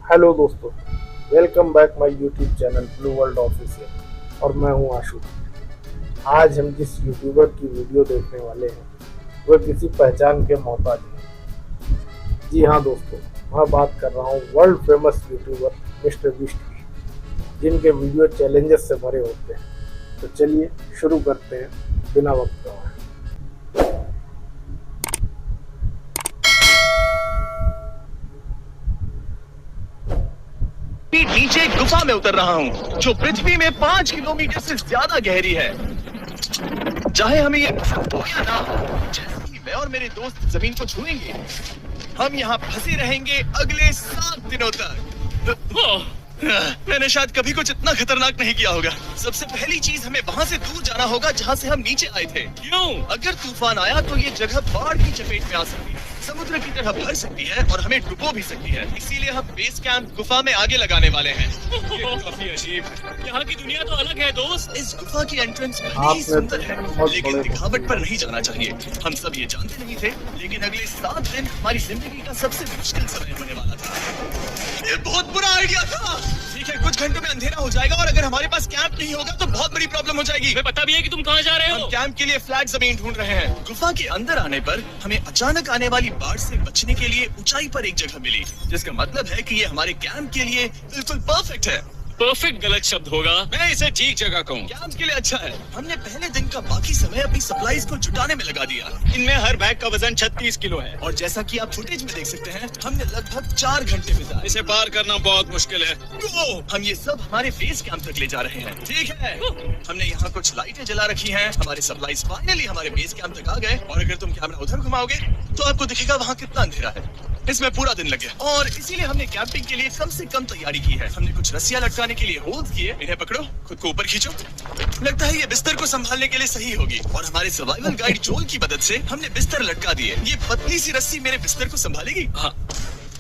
Hello दोस्तों, welcome back my YouTube channel blue world official. और मैं हूं आशु। आज हम जिस यूट्यूबर की वीडियो देखने वाले हैं वह किसी पहचान के मोहताज नहीं। जी हाँ दोस्तों, मैं बात कर रहा हूं world famous YouTuber mister beast की, जिनके वीडियो चैलेंजेस से भरे होते हैं। तो चलिए शुरू करते हैं बिना वक्त गवाए। नीचे एक गुफा में उतर रहा हूँ जो पृथ्वी में 5 किलोमीटर से ज्यादा गहरी है। चाहे हमें ये हो या ना हो, जैसे ही मैं और मेरे दोस्त जमीन को छुएंगे, हम यहाँ फंसे रहेंगे अगले 7 दिनों तक। मैंने शायद कभी कुछ इतना खतरनाक नहीं किया होगा। सबसे पहली चीज, हमें वहाँ से दूर जाना होगा जहाँ से हम नीचे आए थे। क्यों? अगर तूफान आया तो ये जगह बाढ़ की चपेट में आ सकती है, समुद्र की तरह भर सकती है और हमें डुबो भी सकती है। इसीलिए हम बेस कैंप गुफा में आगे लगाने वाले हैं। ये काफी अजीब है। यहाँ की दुनिया तो अलग है दोस्त। इस गुफा की एंट्रेंस बड़ी सुंदर है, लेकिन दिखावट पर नहीं जाना चाहिए। हम सब ये जानते नहीं थे, लेकिन अगले 7 दिन हमारी जिंदगी का सबसे मुश्किल समय होने वाला था। ये बहुत बुरा आइडिया था। ठीक है, कुछ घंटों में अंधेरा हो जाएगा और अगर हमारे पास कैंप नहीं होगा तो बहुत बड़ी प्रॉब्लम हो जाएगी। हमें पता भी है कि तुम कहाँ जा रहे हो। हम कैंप के लिए फ्लैट जमीन ढूंढ रहे हैं। गुफा के अंदर आने पर हमें अचानक आने वाली बाढ़ से बचने के लिए ऊंचाई पर एक जगह मिली, जिसका मतलब है कि ये हमारे कैंप के लिए बिल्कुल परफेक्ट है। परफेक्ट गलत शब्द होगा, मैं इसे ठीक जगह कहूँ। कैंप के लिए अच्छा है। हमने पहले दिन का बाकी समय अपनी सप्लाईज को जुटाने में लगा दिया। इनमें हर बैग का वजन 36 किलो है और जैसा कि आप फुटेज में देख सकते हैं, हमने लगभग 4 घंटे बिताए। इसे पार करना बहुत मुश्किल है। हम ये सब हमारे बेस कैंप तक ले जा रहे हैं। ठीक है, हमने यहाँ कुछ लाइटें जला रखी हैं। हमारे सप्लाईज फाइनली हमारे बेस कैंप तक आ गए और अगर तुम कैमरा उधर घुमाओगे तो आपको दिखेगा वहाँ कितना अंधेरा है। इसमें पूरा दिन लग गया और इसीलिए हमने कैंपिंग के लिए कम से कम तैयारी की है। हमने कुछ रस्सियां लटकाने के लिए होल्ड किए। इन्हें पकड़ो, खुद को ऊपर खींचो। लगता है ये बिस्तर को संभालने के लिए सही होगी और हमारे सर्वाइवल गाइड जोल की मदद से हमने बिस्तर लटका दिए। ये पतली सी रस्सी मेरे बिस्तर को संभालेगी। हाँ।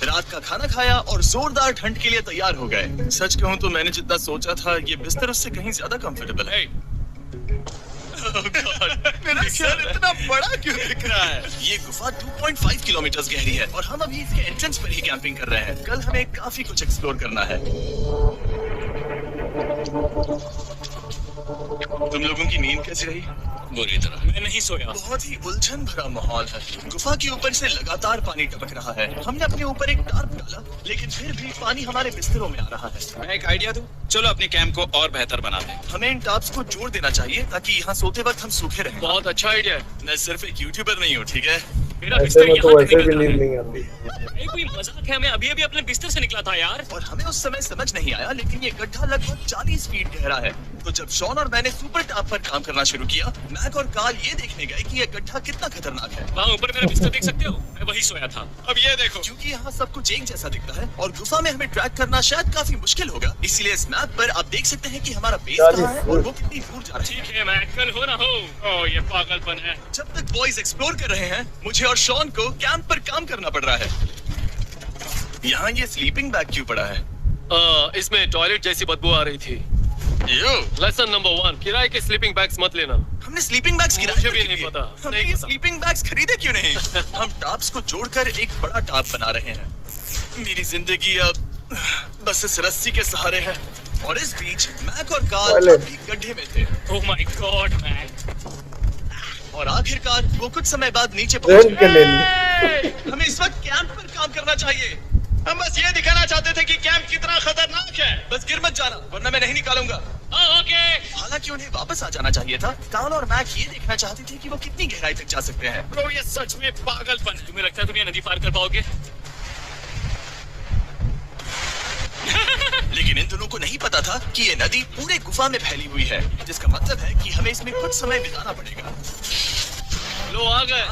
रात का खाना खाया और जोरदार ठंड के लिए तैयार हो गए। सच कहूँ तो मैंने जितना सोचा था ये बिस्तर उससे कहीं ज्यादा कंफर्टेबल है। मेरा सर इतना बड़ा क्यों दिख रहा है? ये गुफा 2.5 किलोमीटर गहरी है और हम अभी इसके एंट्रेंस पर ही कैंपिंग कर रहे हैं। कल हमें काफी कुछ एक्सप्लोर करना है। तुम लोगों की नींद कैसी रही? बुरी तरह। मैं नहीं सोया। बहुत ही उलझन भरा माहौल है। गुफा के ऊपर से लगातार पानी टपक रहा है। हमने अपने ऊपर एक टार्प डाला, लेकिन फिर भी पानी हमारे बिस्तरों में आ रहा है। मैं एक आइडिया दूं? चलो अपने कैंप को और बेहतर बना दें। हमें इन टार्प्स को जोड़ देना चाहिए ताकि यहाँ सोते वक्त हम सूखे रहें। बहुत अच्छा आइडिया है। मैं सिर्फ एक यूट्यूबर नहीं हूँ, ठीक है? मेरा ऐसे बिस्तर में तो यहाँ तक वैसे भी निकल नींद रहा है। नहीं आती। ये कोई मजाक है? मैं अभी अभी अपने बिस्तर से निकला था यार। और हमें उस समय समझ नहीं आया, लेकिन ये गड्ढा लगभग 40 फीट गहरा है। तो जब शॉन और मैंने सुपर टॉप पर काम करना शुरू किया, मैक और कार्ल ये देखने गए कि ये गड्ढा कितना खतरनाक है। वहाँ ऊपर मेरा बिस्तर देख सकते हो? मैं वही सोया था। अब ये देखो। क्योंकि यहाँ सब कुछ एक जैसा दिखता है और गुफा में हमें ट्रैक करना शायद काफी मुश्किल होगा, इसलिए इस मैप पर आप देख सकते हैं कि हमारा बेस कहाँ है और वो कितनी दूर जा रहा है। ठीक है, मैं कल हो ना हो। ओह, ये पागलपन है। जब तक बॉयज एक्सप्लोर कर रहे हैं, मुझे और शॉन को कैंप पर काम करना पड़ रहा है। यहाँ ये स्लीपिंग बैग क्यों पड़ा है? इसमें टॉयलेट जैसी बदबू आ रही थी। लेसन नंबर 1, किराए के स्लीपिंग बैग्स मत लेना। हमने स्लीपिंग बैग्स किराए मुझे पर भी क्यों नहीं लिए? पता। हमने नहीं ये पता। स्लीपिंग बैग्स खरीदे क्यों नहीं? हम टॉप्स को जोड़कर एक बड़ा टॉप बना रहे हैं। मेरी जिंदगी अब बस इस रस्सी के सहारे है और इस बीच मैक और कार्ल अभी गड्ढे में थे। Oh my God man. और आखिरकार वो कुछ समय बाद नीचे पहुंच के गए। लिए हमें इस वक्त कैंप पर काम करना चाहिए। हम बस ये दिखाना चाहते थे कि कैंप कितना खतरनाक है। बस गिर मत जाना वरना मैं नहीं निकालूंगा। ओके। हालांकि उन्हें वापस आ जाना चाहिए था। कार्ल और मैक ये देखना चाहते थे कि वो कितनी गहराई तक जा सकते हैं। ब्रो, ये सच में पागलपन है। तुम्हें लगता है तुम ये नदी पार कर पाओगे? लेकिन इन दोनों को नहीं पता था कि ये नदी पूरे गुफा में फैली हुई है, जिसका मतलब है कि हमें इसमें कुछ समय बिताना पड़ेगा। लो आ गए।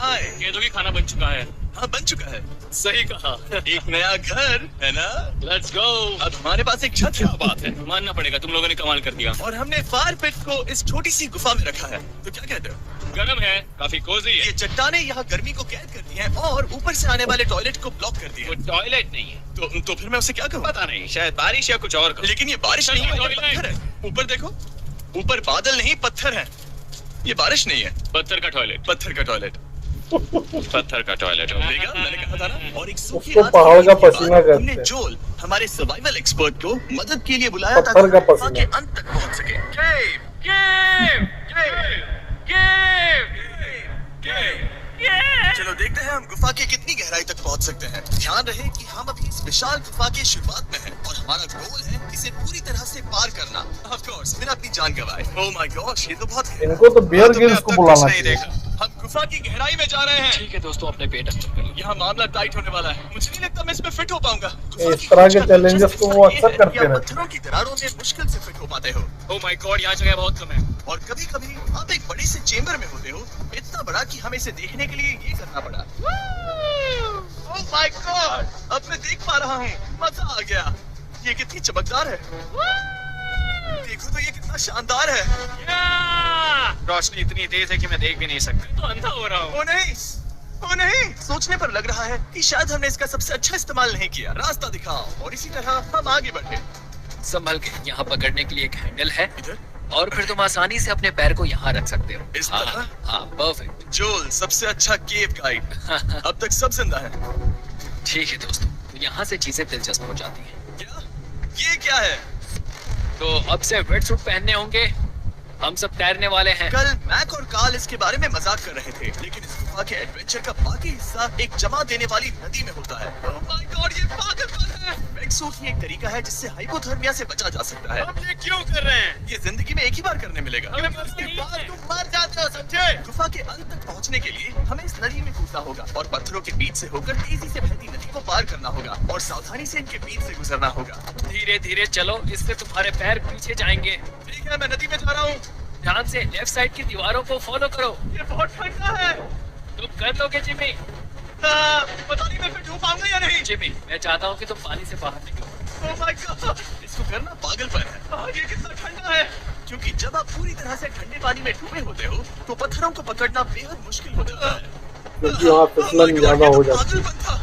कैदों की खाना बन चुका है। हाँ, बन चुका है। सही कहा। एक नया घर है ना? Let's go. अब हमारे पास एक छत क्या है। बात है, मानना पड़ेगा, तुम लोगों ने कमाल कर दिया। और हमने फायर पिट को इस छोटी सी गुफा में रखा है। तो क्या कहते हो? गर्म है, काफी कोजी है। ये चट्टानें यहाँ गर्मी को कैद करती हैं और ऊपर से आने वाले टॉयलेट को ब्लॉक करती वो हैं। टॉयलेट नहीं है। तो फिर मैं उसे क्या करूँ? पता नहीं, शायद बारिश या कुछ और करो। लेकिन ये बारिश नहीं है, ये पत्थर है। ऊपर देखो, ऊपर बादल नहीं पत्थर है। ये बारिश नहीं है, पत्थर का टॉयलेट। पत्थर का टॉयलेट। पत्थर का टॉयलेट हो। देखा मैंने कहा था ना। और एक सूखी उसको रात पहाड़ के का दिन के पसीना बाद कहते हमने हैं। जोल हमारे सर्वाइवल एक्सपर्ट को मदद के लिए बुलाया था पत्थर का गुफा पसीना। के अंत तक पहुंच सके। चलो देखते हैं हम गुफा की कितनी गहराई तक पहुंच सकते हैं। ध्यान रहे कि हम अभी इस विशाल गुफा की शुरुआत में हैं और हमारा गोल है इसे पूरी तरह से पार करना। ऑफ कोर्स बिना अपनी जान गंवाए। ओह माय गॉश, ये तो बहुत है। इनको तो बियर तुमने गिल्स अब को तक बुलाना कुछ नहीं चाहिए। देखा। हम गुफा की गहराई में जा रहे हैं। ठीक है दोस्तों, अपने पेट अंदर कर लो। यहाँ मामला टाइट होने वाला है। मुझे नहीं लगता मैं इसमें फिट हो पाऊंगा। इस तरह के challenges को वो अक्सर करते रहते हैं। पत्थरों की दरारों में मुश्किल से फिट हो पाते हो। ओह माय गॉड, यहाँ जगह बहुत कम है। और कभी कभी आप एक बड़े से चेम्बर में होते हो, इतना बड़ा कि हमें इसे देखने के लिए ये करना पड़ा। ओह माय गॉड, अब मैं देख पा रहा हूँ। मजा आ गया। ये कितनी चमकदार है। देखो तो ये कितना शानदार है। रोशनी इतनी तेज है कि मैं देख भी नहीं सकता, तो अंधा हो रहा हूँ। ओ नहीं, ओ नहीं, सोचने पर लग रहा है कि शायद हमने इसका सबसे अच्छा इस्तेमाल नहीं किया। रास्ता दिखाओ। और इसी तरह हम आगे बढ़े। संभल के, यहाँ पकड़ने के लिए एक हैंडल है इधर और फिर तुम आसानी से अपने पैर को यहाँ रख सकते हो। इस हाँ, तरह? हाँ, परफेक्ट। जोल सबसे अच्छा केव गाइड। अब तक सब जिंदा है। ठीक है दोस्तों, तो यहाँ से चीजें दिलचस्प हो जाती हैं। क्या? ये क्या है? तो अब से वेट सूट पहनने होंगे। हम सब तैरने वाले हैं। कल मैक और कार्ल इसके बारे में मजाक कर रहे थे, लेकिन इस गुफा के एडवेंचर का बाकी हिस्सा एक जमा देने वाली नदी में होता है। ओह माय गॉड, ये पागलपन है। वेट सूट ही एक तरीका है जिससे हाइपोथर्मिया से बचा जा सकता है। हम ये क्यों कर रहे हैं? ये जिंदगी में एक ही बार करने मिलेगा। हमें इसके नहीं बाद है। तुम मर जाते हो, समझे? गुफा के अंत तक पहुंचने के लिए हमें इस नदी में कूदना होगा और पत्थरों के बीच से होकर तेजी से बहती नदी को पार करना होगा और सावधानी से इनके बीच से गुजरना होगा। धीरे धीरे चलो, इससे तुम्हारे पैर पीछे जाएंगे। ठीक है, मैं नदी में जा रहा हूँ। ध्यान से लेफ्ट साइड की दीवारों को फॉलो करो। ये बहुत ठंडा है। तुम कर लोगे जिमी। पता नहीं मैं फिट हो पाऊंगा या नहीं। जिमी, मैं चाहता हूँ कि तुम पानी से बाहर निकलो। ओह माय गॉड, इसको करना पागलपन है। ये कितना ठंडा है। क्योंकि जब आप पूरी तरह से ठंडे पानी में डूबे होते हो तो पत्थरों को पकड़ना बेहद मुश्किल हो जाता है। क्योंकि वहाँ फिसलन ज्यादा हो जाती है। पागलपन था।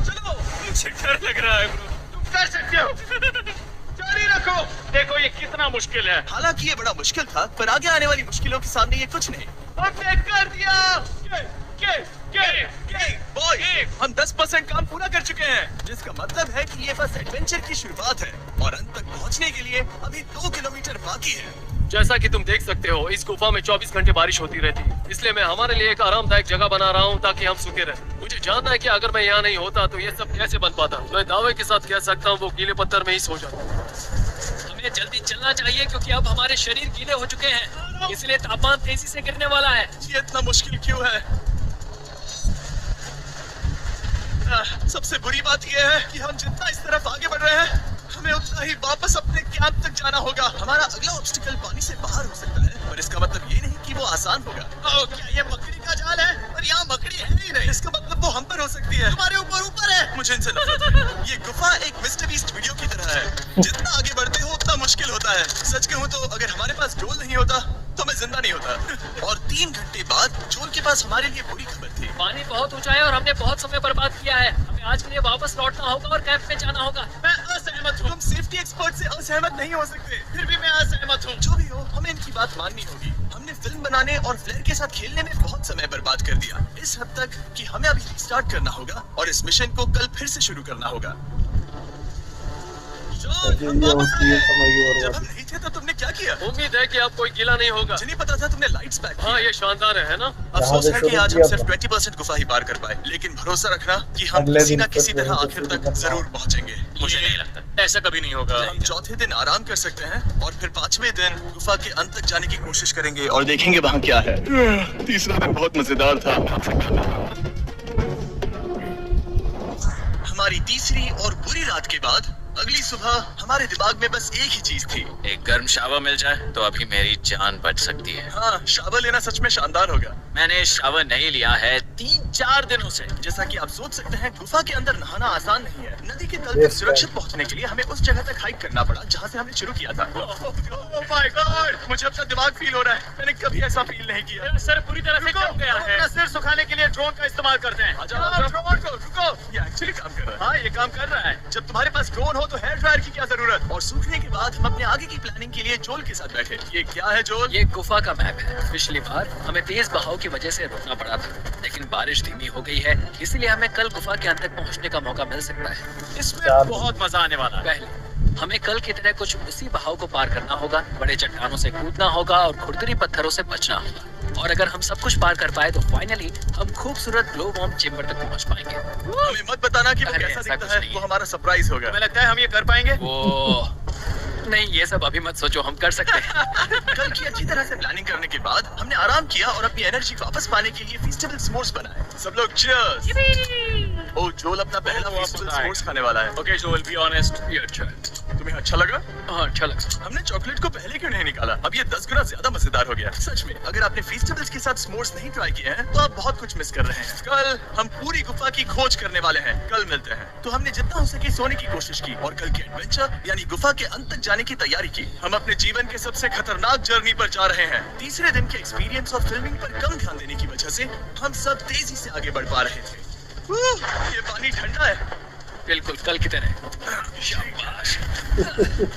चलो, मुझे डर लग रहा है ब्रो। तुम कर सकते हो। जारी रखो। देखो ये कितना मुश्किल है। हालांकि ये बड़ा मुश्किल था, पर आगे आने वाली मुश्किलों के सामने ये कुछ नहीं। हमने कर दिया। बॉय, हम 10% काम पूरा कर चुके हैं, जिसका मतलब है कि ये बस एडवेंचर की शुरुआत है और अंत तक पहुंचने के लिए अभी 2 किलोमीटर बाकी है। जैसा कि तुम देख सकते हो, इस गुफा में 24 घंटे बारिश होती रहती है। इसलिए मैं हमारे लिए एक आरामदायक जगह बना रहा हूँ ताकि हम सूखे रहें। मुझे जानना है कि अगर मैं यहाँ नहीं होता तो ये सब कैसे बन पाता। मैं दावे के साथ कह सकता हूँ वो गीले पत्थर में ही सो जाता। हमें जल्दी चलना चाहिए क्योंकि अब हमारे शरीर गीले हो चुके हैं, इसलिए तापमान तेजी से गिरने वाला है। ये इतना मुश्किल क्यों है? सबसे बुरी बात यह है कि हम जितना इस तरफ आगे बढ़ रहे हैं, हमें उतना ही वापस अपने कैंप तक जाना होगा। हमारा अगला ऑब्स्टिकल पानी से बाहर हो सकता है, पर इसका मतलब ये नहीं कि वो आसान होगा। क्या ये मकड़ी का जाल है? पर यहाँ मकड़ी है ही नहीं। इसका मतलब वो हम पर हो सकती है। हमारे ऊपर है। मुझे इनसे नफरत है। ये गुफा एक मिस्टर बीस्ट वीडियो की तरह है। जितना आगे बढ़ते हो उतना मुश्किल होता है। सच कहूँ तो अगर हमारे पास जोल नहीं होता तो मैं जिंदा नहीं होता। और 3 घंटे बाद जोल के पास हमारे लिए बुरी खबर थी। पानी बहुत ऊंचा है और हमने बहुत समय बर्बाद किया है। हमें आज के लिए वापस लौटना होगा और कैंप में जाना होगा। मैं असहमत हूँ। तुम सेफ्टी एक्सपर्ट से असहमत नहीं हो सकते। फिर भी मैं असहमत हूँ। जो भी हो, हमें इनकी बात माननी होगी। हमने फिल्म बनाने और फ्लेयर के साथ खेलने में बहुत समय बर्बाद कर दिया, इस हद तक कि हमें अभी रिस्टार्ट करना होगा और इस मिशन को कल फिर से शुरू करना होगा। ये होती है समय की जब बर्बादी। हम नहीं थे तो तुमने क्या किया? उम्मीद है कि अब कोई गीला नहीं होगा। मुझे नहीं पता था तुमने लाइट्स पैक हाँ, ये शानदार है ना? अफसोस है कि शुरू आज हम किया सिर्फ था। 20% गुफा ही पार कर पाए, लेकिन भरोसा रखना कि हम अगले किसी दिन न किसी फिर तरह वहीं से आखिर शुरू तक करना जरूर होगा। पहुंचेंगे। मुझे नहीं लगता ऐसा कभी नहीं होगा। हम चौथे दिन आराम कर सकते हैं और फिर 5वें दिन गुफा के अंत तक जाने की कोशिश करेंगे और देखेंगे वहाँ क्या है। तीसरा दिन बहुत मजेदार था। हमारी तीसरी और बुरी रात के बाद अगली सुबह हमारे दिमाग में बस एक ही चीज थी। एक गर्म शावर मिल जाए तो अभी मेरी जान बच सकती है। हाँ, शावर लेना सच में शानदार होगा। मैंने शावर नहीं लिया है 3-4 दिनों से। जैसा कि आप सोच सकते हैं, गुफा के अंदर नहाना आसान नहीं है। नदी के तल तक सुरक्षित पहुंचने के लिए हमें उस जगह तक हाइक करना पड़ा जहां से हमने शुरू किया था। ओह माय गॉड, मुझे अपना दिमाग फील हो रहा है। मैंने कभी ऐसा फील नहीं किया। मेरा सर पूरी तरह से जम गया है। अपना सिर सुखाने के लिए ड्रोन का इस्तेमाल करते हैं। रुको, ये एक्चुअली काम कर रहा है। हाँ, ये काम कर रहा है। जब तुम्हारे पास ड्रोन हो तो हेयर ड्रायर की क्या जरूरत। और सूखने के बाद हम अपने आगे की प्लानिंग के लिए जोल के साथ बैठे। ये क्या है जोल? ये गुफा का मैप है। पिछली बार हमें तेज बहाव की वजह से रुकना पड़ा था, लेकिन बारिश धीमी हो गई है, इसलिए हमें कल गुफा के अंत तक पहुंचने का मौका मिल सकता है। इसमें बहुत मजा आने वाला है। पहले हमें कल की तरह कुछ उसी बहाव को पार करना होगा, बड़े चट्टानों से कूदना होगा और खुरदरी पत्थरों से बचना होगा। और अगर हम सब कुछ पार कर पाए तो फाइनली हम खूबसूरत ग्लो वॉर्म चेम्बर तक पहुंच पाएंगे। हमें मत बताना कि वो अरे, कैसा ऐसा दिखता कुछ है। नहीं वो है। हमारा सरप्राइज होगा। हमें लगता है हम ये कर पाएंगे। वो नहीं, ये सब अभी मत सोचो, हम कर सकते हैं। कल की अच्छी तरह से प्लानिंग करने के बाद हमने आराम किया और अपनी एनर्जी वापस पाने के लिए फेस्टिवल स्मोर्स बनाए। सब लोग चीयर्स। ओ, जोल अपना पहला फेस्टिवल स्मोर्स खाने वाला है। ओके जोल, बी ऑनेस्ट। ये अच्छा है। तुम्हें अच्छा लगा? हाँ, अच्छा लगा। हमने चॉकलेट को पहले क्यों नहीं निकाला? अब ये 10 गुना ज्यादा मजेदार हो गया। सच में, अगर आपने फेस्टिवल्स के साथ स्मोर्स नहीं ट्राई किए हैं तो आप बहुत कुछ मिस कर रहे हैं। कल हम पूरी गुफा की खोज करने वाले हैं। कल मिलते हैं। तो हमने जितना हो सके सोने की कोशिश की और कल के एडवेंचर यानी गुफा के अंत तक जाने की तैयारी की। हम अपने जीवन के सबसे खतरनाक जर्नी पर जा रहे हैं। तीसरे दिन के एक्सपीरियंस और फिल्मिंग पर कम ध्यान देने की वजह से हम सब तेजी से आगे बढ़ पा रहे थे। ये पानी ठंडा है। बिल्कुल कल की तरह। शाबाश।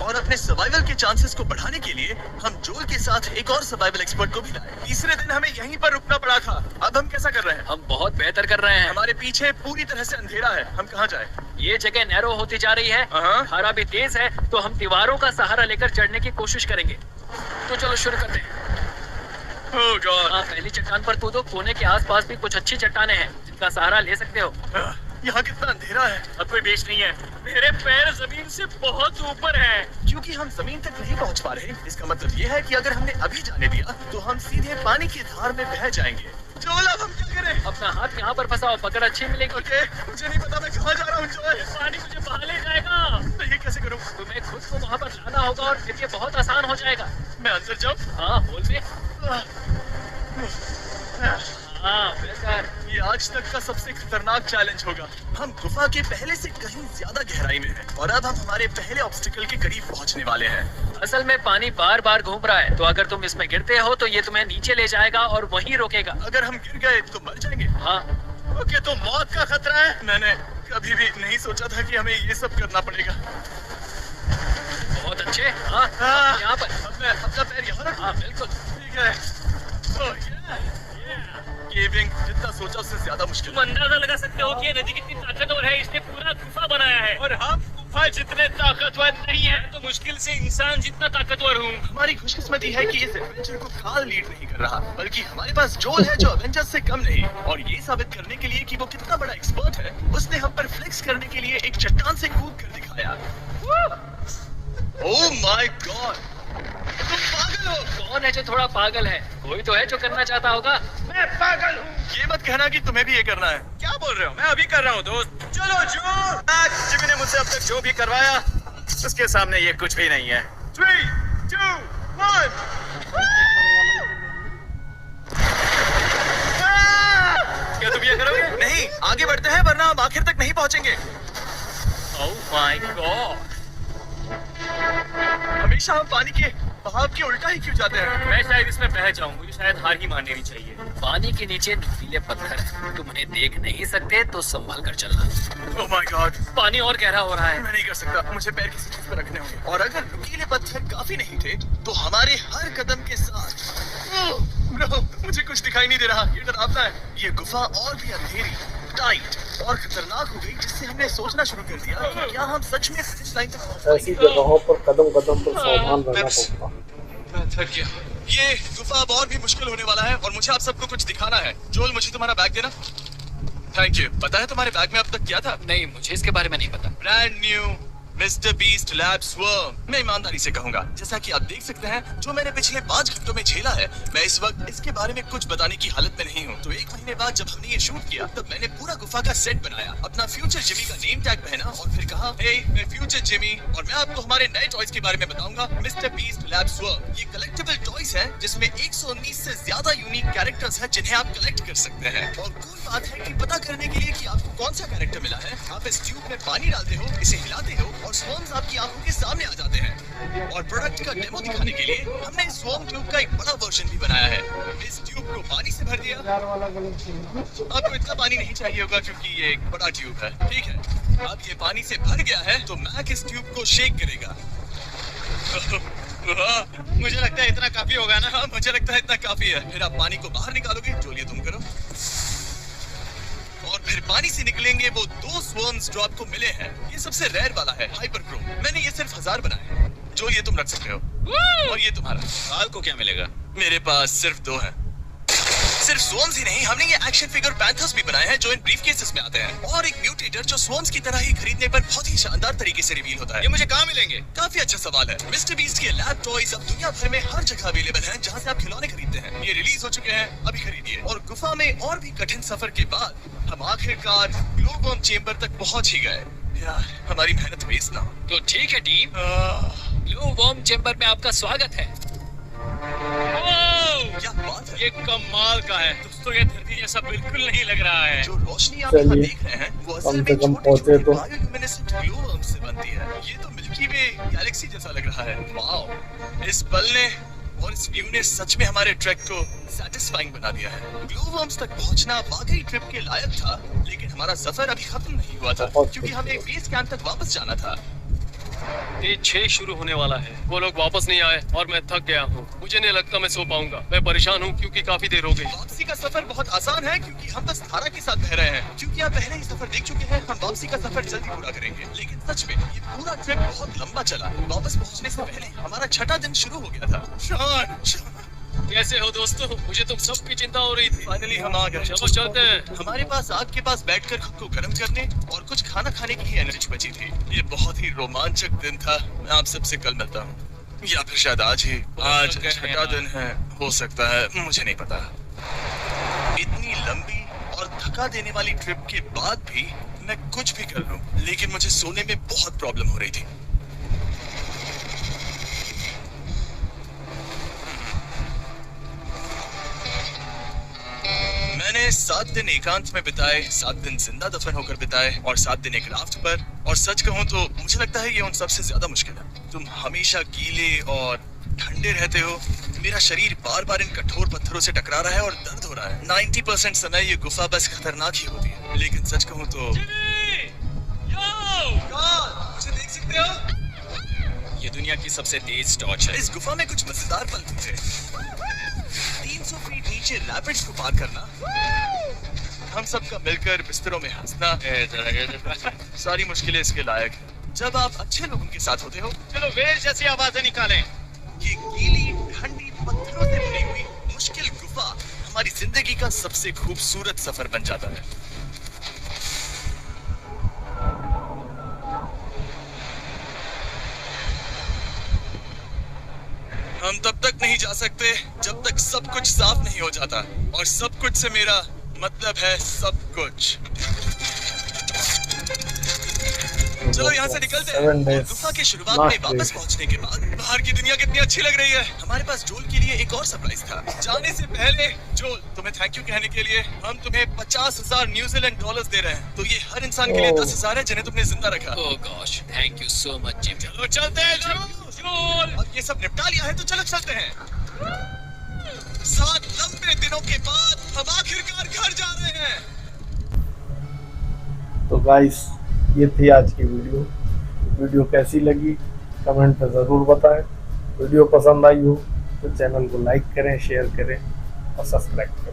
और अपने सर्वाइवल के चांसेस को बढ़ाने के लिए हम जोल के साथ एक और सर्वाइवल एक्सपर्ट को भी लाए। तीसरे दिन हमें यहीं पर रुकना पड़ा था। अब हम कैसा कर रहे हैं? हम बहुत बेहतर कर रहे हैं। हमारे पीछे पूरी तरह से अंधेरा है। हम कहाँ जाए? ये जगह नैरो होती जा रही है, हाँ। धारा भी तेज है, तो हम दीवारों का सहारा लेकर चढ़ने की कोशिश करेंगे। तो चलो शुरू करते हैं। ओह गॉड, हाँ, पहली चट्टान पर कूदो। कोने के आसपास भी कुछ अच्छी चट्टानें हैं जिनका सहारा ले सकते हो। यहाँ कितना अंधेरा है। अब कोई बेच नहीं है। मेरे पैर जमीन से बहुत ऊपर हैं। क्योंकि हम जमीन तक नहीं पहुँच पा रहे, इसका मतलब ये है कि अगर हमने अभी जाने दिया तो हम सीधे पानी की धार में बह जाएंगे। जोल, अब हम क्या करें? अपना हाथ यहाँ पर फंसाओ, पकड़ अच्छी मिलेगी। ओके, मुझे नहीं पता मैं कहाँ जा रहा हूँ। जोल, पानी मुझे बहा ले जाएगा। तो ये कैसे करूँ? तुम्हें खुद को वहाँ पर लाना होगा और फिर ये बहुत आसान हो जाएगा। मैं अंदर जाऊँ? हाँ, होल में। हाँ, बेहतर। ये आज तक का सबसे खतरनाक चैलेंज होगा। हम गुफा के पहले से कहीं ज्यादा गहराई में हैं और अब हम हमारे पहले ऑब्स्टिकल के करीब पहुंचने वाले हैं। असल में पानी बार बार घूम रहा है, तो अगर तुम इसमें गिरते हो तो ये तुम्हें नीचे ले जाएगा और वहीं रोकेगा। अगर हम गिर गए तो मर जाएंगे। हाँ, ओके, तो मौत का खतरा है। मैंने कभी भी नहीं सोचा था कि हमें ये सब करना पड़ेगा। बहुत अच्छे। हाँ, हाँ। यहाँ पर। अब मैं अपना पैर यहाँ रखूँ? हाँ, बिल्कुल। ठीक है। ओह, केविंग जितना सोचा उससे ज्यादा मुश्किल तुम है। अंदाजा लगा सकते हो कि ये नदी कितनी ताकतवर है। इसने पूरा गुफा बनाया है। और हम गुफा जितने ताकतवर नहीं है तो मुश्किल से इंसान जितना ताकतवर हूँ। हमारी खुशकिस्मती है कि इस एडवेंचर को काल लीड नहीं कर रहा, बल्कि हमारे पास जोल है जो एवेंजर्स से कम नहीं। और ये साबित करने के लिए कि वो कितना बड़ा एक्सपर्ट है, उसने हम पर फ्लेक्स करने के लिए एक चट्टान से कूद कर दिखाया। ओह माय गॉड, तुम पागल हो। कौन है जो थोड़ा पागल है? कोई तो है जो करना चाहता होगा। मैं पागल हूँ। ये मत कहना कि तुम्हें भी ये करना है। क्या बोल रहे हो? मैं अभी कर रहा हूँ दोस्त। चलो जो आज जिमी ने मुझसे अब तक जो भी करवाया उसके सामने ये कुछ भी नहीं है। 3, 2, 1। क्या तुम ये करोगे? नहीं, आगे बढ़ते हैं वरना हम आखिर तक नहीं पहुंचेंगे। Oh my God. हमेशा हम पानी के बहाव के उल्टा ही क्यों जाते हैं? मैं शायद इसमें बह जाऊं। मुझे शायद हार ही मान लेनी चाहिए। पानी के नीचे नुकीले पत्थर हैं। तुम उन्हें देख नहीं सकते तो संभल कर चलना। ओह माय गॉड, पानी और गहरा हो रहा है। मैं नहीं कर सकता। मुझे पैर किसी चीज पर रखने होंगे। और अगर नुकीले पत्थर काफी नहीं थे तो हमारे हर कदम के साथ ब्रो, मुझे कुछ दिखाई नहीं दे रहा। ये डरावना है। ये गुफा और भी अंधेरी, टाइट और खतरनाक हो गई, जिससे हमने सोचना शुरू कर दिया कि क्या हम सच में फिनिश लाइन तक पहुंच ऐसी जगहों पर कदम कदम पर सावधान रहना पड़ता। मैं थक गया। ये गुफा अब और भी मुश्किल होने वाला है और मुझे आप सबको कुछ दिखाना है। जोल, मुझे तुम्हारा बैग देना। Thank you. पता है तुम्हारे बैग में अब तक क्या था? नहीं, मुझे इसके बारे में नहीं पता। Brand new mister beast lab swarm. मैं ईमानदारी से कहूंगा, जैसा कि आप देख सकते हैं, जो मैंने पिछले 5 घंटों में झेला है, मैं इस वक्त इसके बारे में कुछ बताने की हालत में नहीं हूँ। तो 1 महीने बाद जब हमने ये शूट किया, तब मैंने पूरा गुफा का सेट बनाया, अपना फ्यूचर जिमी का नेम टैग पहना और फिर कहा, हे मैं फ्यूचर जिमी और मैं आपको हमारे नए टॉयज के बारे में बताऊंगा, मिस्टर बीस्ट लैब स्वर्म। ये कलेक्टिबल टॉयज हैं जिसमें 119 से ज्यादा यूनिक कैरेक्टर्स हैं जिन्हें आप कलेक्ट कर सकते हैं। और कूल बात है कि पता करने के लिए कि आपको कौन सा कैरेक्टर मिला है, आप इस ट्यूब में पानी डालते हो, इसे हिलाते हो और स्वर्म्स आपकी आंखों के सामने आ जाते हैं। और प्रोडक्ट का डेमो दिखाने के लिए हमने इस स्वर्म ट्यूब का एक बड़ा वर्जन भी बनाया है। इस ट्यूब को पानी से भर दिया। आपको इतना पानी नहीं चाहिए होगा क्योंकि ये एक बड़ा ट्यूब है, ठीक है। अब ये पानी से भर गया है तो मैक इस ट्यूब को शेक करेगा। मुझे लगता है इतना काफी होगा ना। हाँ, मुझे लगता है इतना काफी है। फिर आप पानी को बाहर निकालोगे, जो लिए तुम करो, और फिर पानी से निकलेंगे वो 2 स्वर्म्स जो आपको मिले हैं। ये सबसे रेयर वाला है, हाइपरक्रोम। मैंने ये सिर्फ 1000 बनाए हैं। जो ये तुम रख सकते हो। और ये तुम्हारा। बाल को क्या मिलेगा? मेरे पास सिर्फ 2 हैं। सिर्फ स्वर्म्स ही नहीं, हमने ये एक्शन फिगर पैंथर्स भी बनाए हैं जो इन ब्रीफकेसेस में आते हैं, और एक म्यूटेटर जो स्वर्म्स की तरह ही खरीदने पर बहुत ही शानदार तरीके से रिवील होता है। ये मुझे कहाँ मिलेंगे? काफी अच्छा सवाल है। मिस्टर बीस्ट के लैब टॉयज अब दुनिया भर में हर जगह अवेलेबल हैं जहां से आप खिलौने खरीदते हैं। ये रिलीज हो चुके हैं, अभी खरीदिए। और गुफा में और भी कठिन सफर के बाद हम आखिरकार ग्लो बॉम्ब चेंबर तक पहुंच ही गए। यार, हमारी मेहनत वेस्ट ना हो। तो ठीक है टीम, ग्लो वॉर्म चेंबर में आपका स्वागत है। क्या बात है, ये कमाल का है दोस्तों। ये धरती जैसा बिल्कुल नहीं लग रहा है। जो रोशनी आप यहाँ चलिए, देख रहे हैं वो कम असल से में कम छोटी पहुंचे छोटी तो। बायोल्यूमिनेसेंट ग्लो वर्म्स से बनती है। ये तो मिल्की वे गैलेक्सी जैसा लग रहा है। वाओ, इस पल ने और इस व्यू ने सच में हमारे ट्रैक को सैटिस्फाइंग बना दिया है। ग्लो वर्म्स तक पहुंचना वाकई ट्रिप के लायक था, लेकिन हमारा सफर अभी खत्म नहीं हुआ था क्योंकि हमें बेस कैंप तक वापस जाना था। डे 6 शुरू होने वाला है। वो लोग वापस नहीं आए और मैं थक गया हूँ। मुझे नहीं लगता मैं सो पाऊंगा। मैं परेशान हूँ क्योंकि काफी देर हो गई। वापसी का सफर बहुत आसान है क्योंकि हम बस धारा के साथ बह रहे हैं। क्योंकि आप पहले ही सफर देख चुके हैं, हम वापसी का सफर जल्दी पूरा करेंगे। लेकिन सच में ये पूरा ट्रिप बहुत लंबा चला। वापस पहुंचने से पहले हमारा 6वां दिन शुरू हो गया था। शॉन, कैसे हो दोस्तों? मुझे तुम सबकी चिंता हो रही थी। फाइनली हम आ गए। चलो चलते हैं। हमारे पास आग के पास बैठकर खुद को गर्म करने और कुछ खाना खाने की ही एनर्जी बची थी। ये बहुत ही रोमांचक दिन था। मैं आप सबसे कल मिलता हूँ, या फिर शायद आज ही। आज 6वां दिन है, हो सकता है, मुझे नहीं पता। इतनी लंबी और थका देने वाली ट्रिप के बाद भी मैं कुछ भी कर लूं, लेकिन मुझे सोने में बहुत प्रॉब्लम हो रही थी। मैंने 7 दिन एकांत में बिताए, 7 दिन जिंदा दफन होकर बिताए और 7 दिन एक राफ्ट पर। और सच कहूं तो मुझे लगता है ये उन सबसे ज्यादा मुश्किल है। तुम हमेशा गीले और ठंडे रहते हो। मेरा शरीर बार बार इन कठोर पत्थरों से टकरा रहा है और दर्द हो रहा है। 90% समय ये गुफा बस खतरनाक ही होती है। लेकिन सच कहूं तो मुझे देख सकते हो? ये दुनिया की सबसे तेज टॉर्च है। इस गुफा में कुछ मजेदार पल थे। 300 फीट नीचे रैपिड्स को पार करना, हम सबका मिलकर बिस्तरों में हंसना, सारी मुश्किलें इसके लायक है जब आप अच्छे लोगों के साथ होते हो। चलो वेल जैसी आवाजें निकालें। ये गीली ठंडी पत्थरों से भरी हुई मुश्किल गुफा हमारी जिंदगी का सबसे खूबसूरत सफर बन जाता है। हम तब तक नहीं जा सकते जब तक सब कुछ साफ नहीं हो जाता, और सब कुछ से मेरा मतलब है सब कुछ। चलो यहाँ से निकलते हैं। और गुफा की शुरुआत में वापस पहुँचने के बाद बाहर की दुनिया कितनी अच्छी लग रही है। हमारे पास जोल के लिए एक और सरप्राइज था। जाने से पहले जोल, तुम्हें थैंक यू कहने के लिए हम तुम्हें 50,000 न्यूजीलैंड डॉलर्स दे रहे हैं। तो ये हर इंसान के लिए 10,000 है जिन्हें तुमने जिंदा रखा। Oh gosh, thank you so much Jim. चलो चलते हैं जोल। और ये सब निपटा लिया है तो चलो चलते हैं। 7 लंबे दिनों के बाद हम आखिरकार घर जा रहे हैं। तो गाइस, ये थी आज की वीडियो कैसी लगी कमेंट में ज़रूर बताएं। वीडियो पसंद आई हो तो चैनल को लाइक करें, शेयर करें और सब्सक्राइब करें।